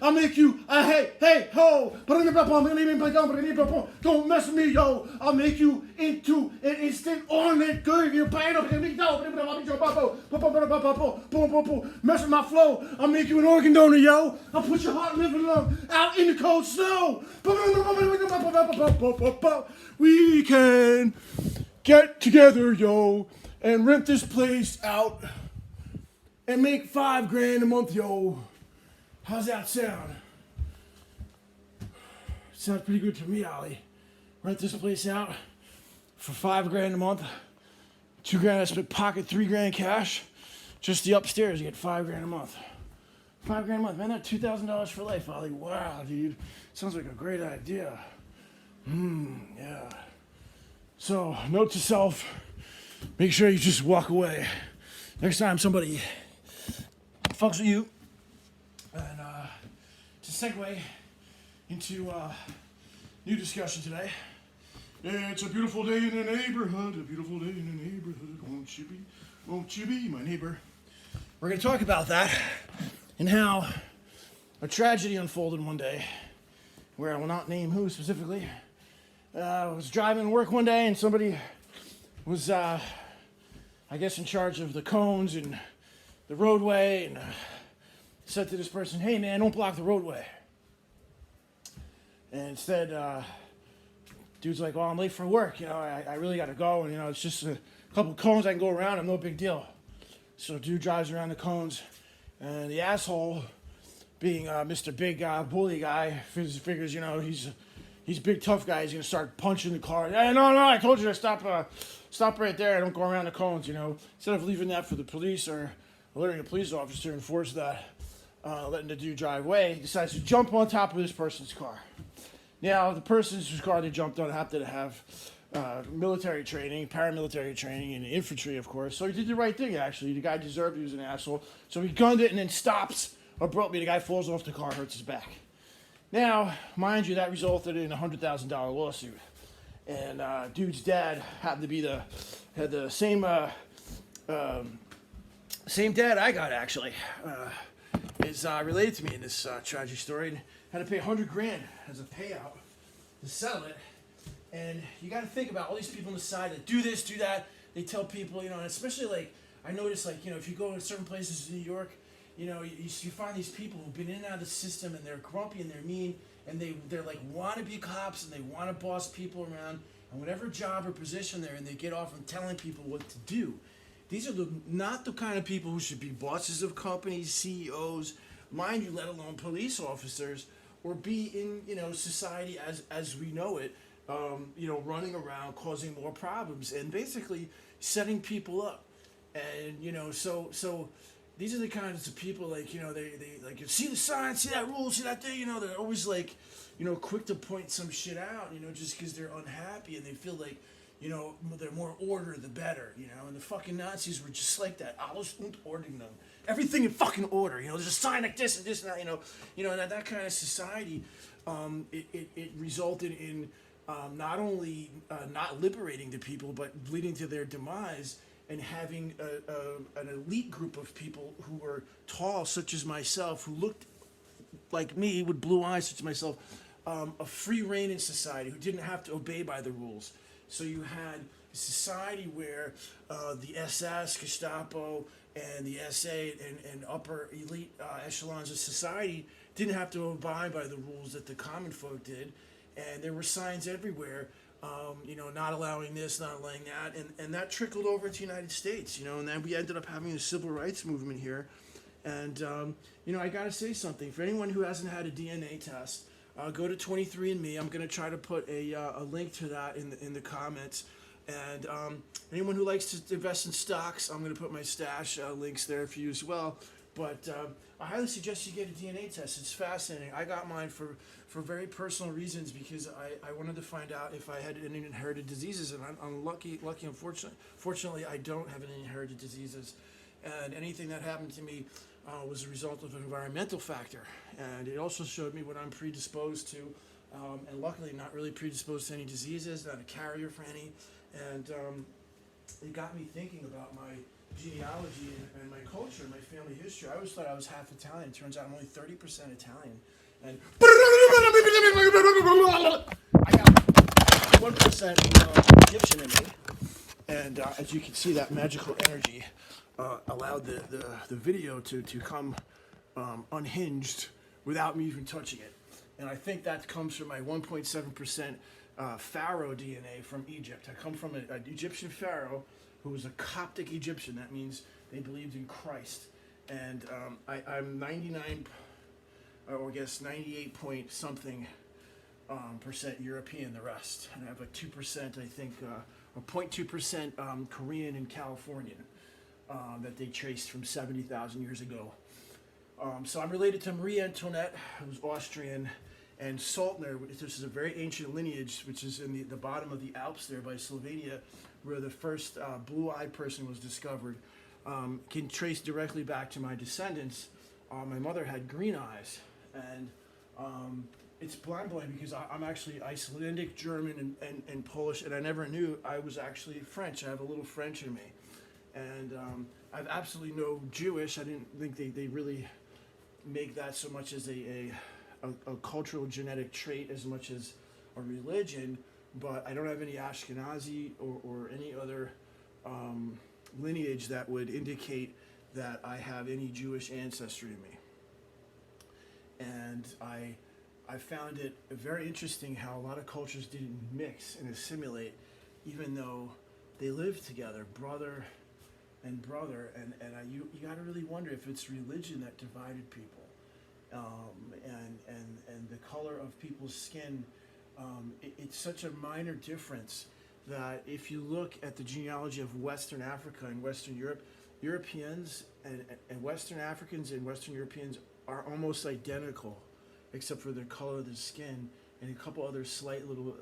I'll make you a hey ho. Don't mess with me, yo. I'll make you into an instant ornament. Mess with my flow. I'll make you an organ donor, yo. I'll put your heart and liver lung out in the cold snow. We can get together, yo, and rent this place out and make $5,000 a month, yo. How's that sound? Sounds pretty good to me, Ollie. Rent this place out for $5,000 a month. $2,000 I spent pocket, $3,000 cash. Just the upstairs, you get $5,000 a month. $5,000 a month, man. That's $2,000 for life, Ollie. Wow, dude. Sounds like a great idea. Yeah. So, note to self: make sure you just walk away next time somebody fucks with you. And to segue into new discussion today. Yeah, it's a beautiful day in the neighborhood. A beautiful day in the neighborhood. Won't you be my neighbor? We're going to talk about that and how a tragedy unfolded one day, where I will not name who specifically. I was driving to work one day and somebody was, I guess, in charge of the cones and the roadway, and said to this person, "Hey man, don't block the roadway." And instead, dude's like, "Well, I'm late for work, I really gotta go, and it's just a couple cones I can go around, I'm no big deal." So dude drives around the cones, and the asshole, being Mr. Big Bully Guy, figures, he's a big tough guy, he's gonna start punching the car. "Hey, no, I told you to stop right there, I don't go around the cones," Instead of leaving that for the police or alerting a police officer to enforce that, letting the dude drive away, he decides to jump on top of this person's car. Now, the person whose car they jumped on happened to have military training, paramilitary training, and infantry, of course. So he did the right thing, actually. The guy deserved it. He was an asshole. So he gunned it and then stops abruptly. The guy falls off the car, hurts his back. Now, mind you, that resulted in a $100,000 lawsuit. And dude's dad happened to be had the same dad I got, actually. Is related to me in this tragic story, and had to pay $100,000 as a payout to settle it. And you got to think about all these people on the side that do this, do that. They tell people, and especially I notice, if you go to certain places in New York, you find these people who've been in and out of the system, and they're grumpy and they're mean, and they're like wannabe cops, and they want to boss people around, and whatever job or position they're in, they get off on telling people what to do. These are not the kind of people who should be bosses of companies, CEOs, mind you, let alone police officers, or be in society as we know it, running around causing more problems and basically setting people up. And so these are the kinds of people they see the sign, see that rule, see that thing, they're always quick to point some shit out, just because they're unhappy and they feel like they're more order the better, and the fucking Nazis were just like that. Alles und Ordnung. Everything in fucking order, there's a sign like this and this and that, and that kind of society, it resulted in not only not liberating the people, but leading to their demise, and having an elite group of people who were tall, such as myself, who looked like me with blue eyes, such as myself, a free reign in society, who didn't have to obey by the rules. So you had a society where the SS, Gestapo, and the SA and upper elite echelons of society didn't have to abide by the rules that the common folk did. And there were signs everywhere, not allowing this, not allowing that. And that trickled over to the United States, and then we ended up having a civil rights movement here. And, I got to say something. For anyone who hasn't had a DNA test, go to 23andMe. I'm going to try to put a link to that in the comments. And anyone who likes to invest in stocks, I'm going to put my stash links there for you as well. But I highly suggest you get a DNA test. It's fascinating. I got mine for very personal reasons, because I wanted to find out if I had any inherited diseases. And I'm lucky, fortunately, I don't have any inherited diseases. And anything that happened to me was a result of an environmental factor. And it also showed me what I'm predisposed to. And luckily, not really predisposed to any diseases, not a carrier for any. And it got me thinking about my genealogy and my culture, my family history. I always thought I was half Italian. Turns out I'm only 30% Italian. And I got 1% Egyptian in me. And as you can see, that magical energy allowed the video to come unhinged without me even touching it. And I think that comes from my 1.7% Pharaoh DNA from Egypt. I come from an Egyptian Pharaoh who was a Coptic Egyptian. That means they believed in Christ. And I'm 99, or I guess 98 point something percent European, the rest. And I have a 2%, I think, or 0.2% Korean and Californian that they traced from 70,000 years ago. So I'm related to Marie Antoinette, who's Austrian, and Saltner. This is a very ancient lineage, which is in the bottom of the Alps there by Slovenia, where the first blue-eyed person was discovered. Can trace directly back to my descendants. My mother had green eyes, and it's mind-blowing because I'm actually Icelandic, German, and Polish, and I never knew I was actually French. I have a little French in me. And I have absolutely no Jewish. I didn't think they really make that so much as a cultural genetic trait as much as a religion, but I don't have any Ashkenazi or any other lineage that would indicate that I have any Jewish ancestry in me. And I found it very interesting how a lot of cultures didn't mix and assimilate, even though they lived together, brother and brother, and you got to really wonder if it's religion that divided people, and the color of people's skin. It's such a minor difference that if you look at the genealogy of Western Africa and Western Europe, Europeans and Western Africans and Western Europeans are almost identical, except for the color of the skin and a couple other slight little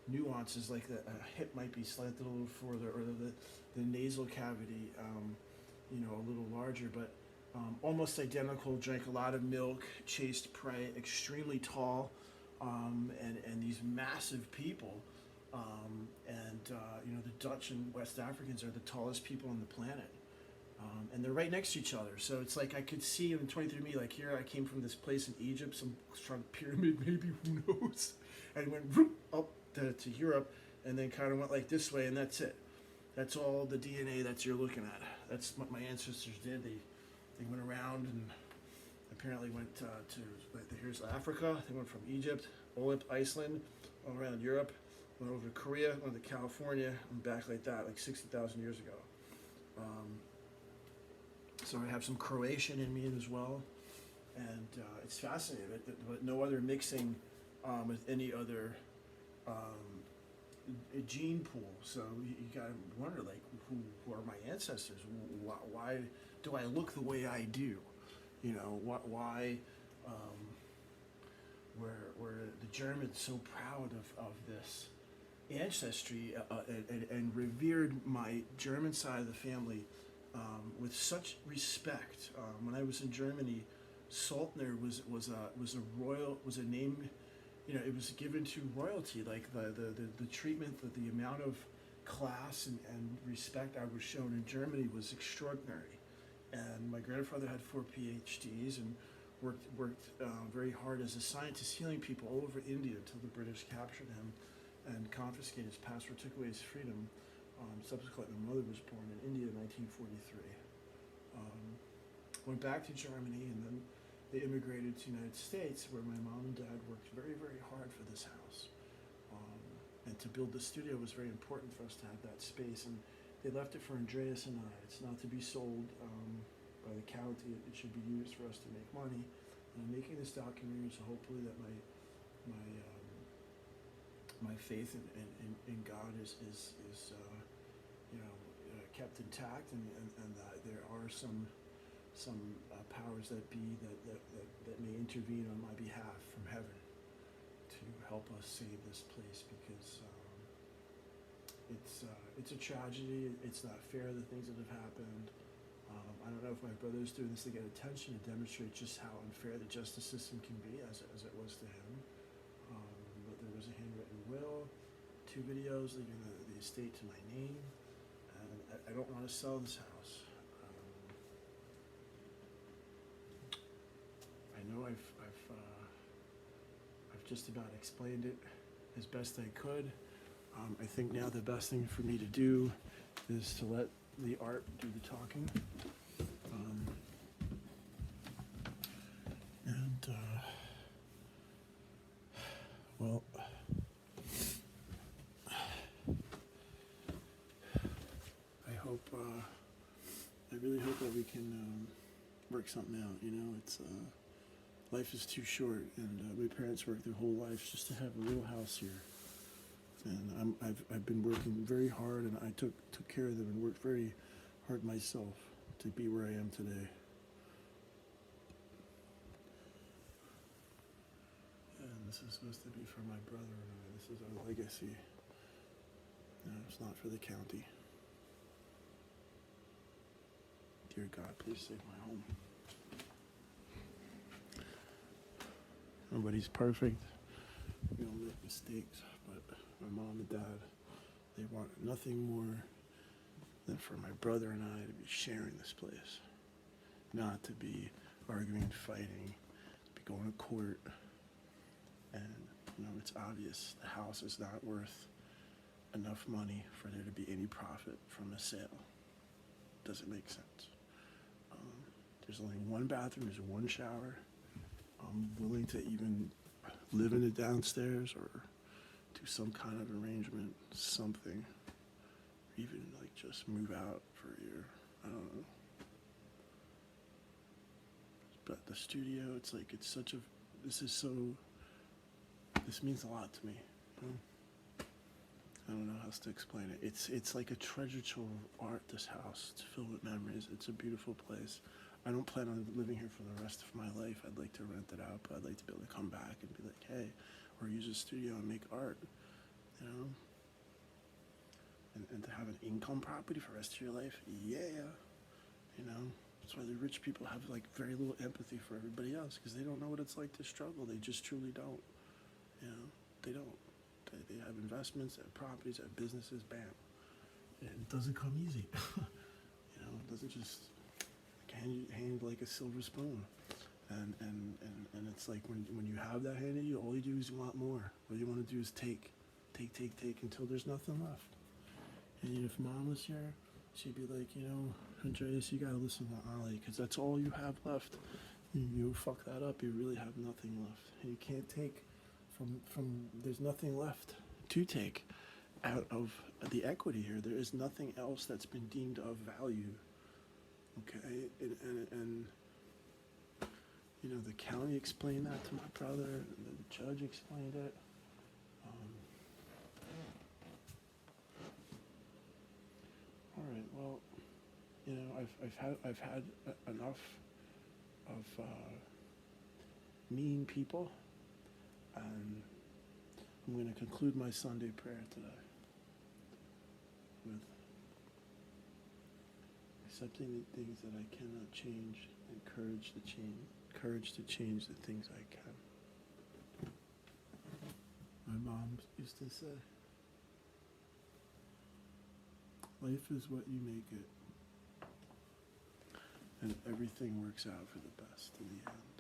nuances, like the hip might be slanted a little further, or the nasal cavity, a little larger, but almost identical. Drank a lot of milk, chased prey, extremely tall, and these massive people. The Dutch and West Africans are the tallest people on the planet. And they're right next to each other. So it's like I could see in 23andMe, like here I came from this place in Egypt, some strong pyramid maybe, who knows, and went up to Europe, and then kind of went like this way, and that's it. That's all the DNA that you're looking at. That's what my ancestors did. They went around and apparently went here's Africa. They went from Egypt, Olymp, Iceland, all around Europe, went over to Korea, went to California, and back like that, like 60,000 years ago. So I have some Croatian in me as well, and it's fascinating, but no other mixing with any other gene pool. So you gotta wonder, like, who are my ancestors? Why do I look the way I do? Why were the Germans so proud of this ancestry and revered my German side of the family with such respect. When I was in Germany, Saltner was a name, it was given to royalty. Like the treatment, the amount of class and respect I was shown in Germany was extraordinary. And my grandfather had 4 PhDs and worked very hard as a scientist, healing people all over India until the British captured him and confiscated his passport, took away his freedom. Subsequently, my mother was born in India in 1943. Went back to Germany, and then they immigrated to the United States, where my mom and dad worked very, very hard for this house. And to build the studio was very important for us to have that space. And they left it for Andreas and I. It's not to be sold by the county. It should be used for us to make money. And I'm making this documentary, so hopefully that my faith in God is kept intact, and that there are some powers that be that may intervene on my behalf from heaven to help us save this place, because it's a tragedy. It's not fair, the things that have happened. I don't know if my brother's doing this to get attention, to demonstrate just how unfair the justice system can be, as it was to him. But there was a handwritten will, 2 videos leaving the estate to my name. And I I don't want to sell this house. I know I've just about explained it as best I could. I think now the best thing for me to do is to let the art do the talking. Well, I really hope that we can work something out. You know, it's life is too short, and my parents worked their whole lives just to have a little house here. And I've been working very hard, and I took care of them and worked very hard myself to be where I am today. And this is supposed to be for my brother and I. This is our legacy. No, it's not for the county. Dear God, please save my home. Nobody's perfect. We all make mistakes, but my mom and dad, they want nothing more than for my brother and I to be sharing this place. Not to be arguing, fighting, to be going to court. And, you know, it's obvious the house is not worth enough money for there to be any profit from a sale. Doesn't make sense. There's only one bathroom, there's one shower. I'm willing to even live in it downstairs or do some kind of arrangement, something. Even like just move out for a year. I don't know. But the studio, it's like, it's such a, this means a lot to me. You know? I don't know how else to explain it. It's like a treasure trove of art, this house. It's filled with memories. It's a beautiful place. I don't plan on living here for the rest of my life. I'd like to rent it out, but I'd like to be able to come back and be like, hey, or use a studio and make art, you know? And to have an income property for the rest of your life, yeah, you know? That's why the rich people have like very little empathy for everybody else, because they don't know what it's like to struggle. They just truly don't, you know? They don't. They have investments, they have properties, they have businesses, bam. And it doesn't come easy. You know, it doesn't just hand like a silver spoon. And it's like when you have that handed you, all you do is you want more. All you want to do is take until there's nothing left. And if Mom was here, she'd be like, you know, Andreas, you gotta listen to Ali, because that's all you have left. You fuck that up, you really have nothing left. And you can't take from there's nothing left to take out of the equity here. There is nothing else that's been deemed of value. Okay, and you know, the county explained that to my brother, and the judge explained it. All right, well, you know, I've had enough of mean people, and I'm going to conclude my Sunday prayer today with accepting the things that I cannot change and courage to change the things I can. My mom used to say, life is what you make it, and everything works out for the best in the end.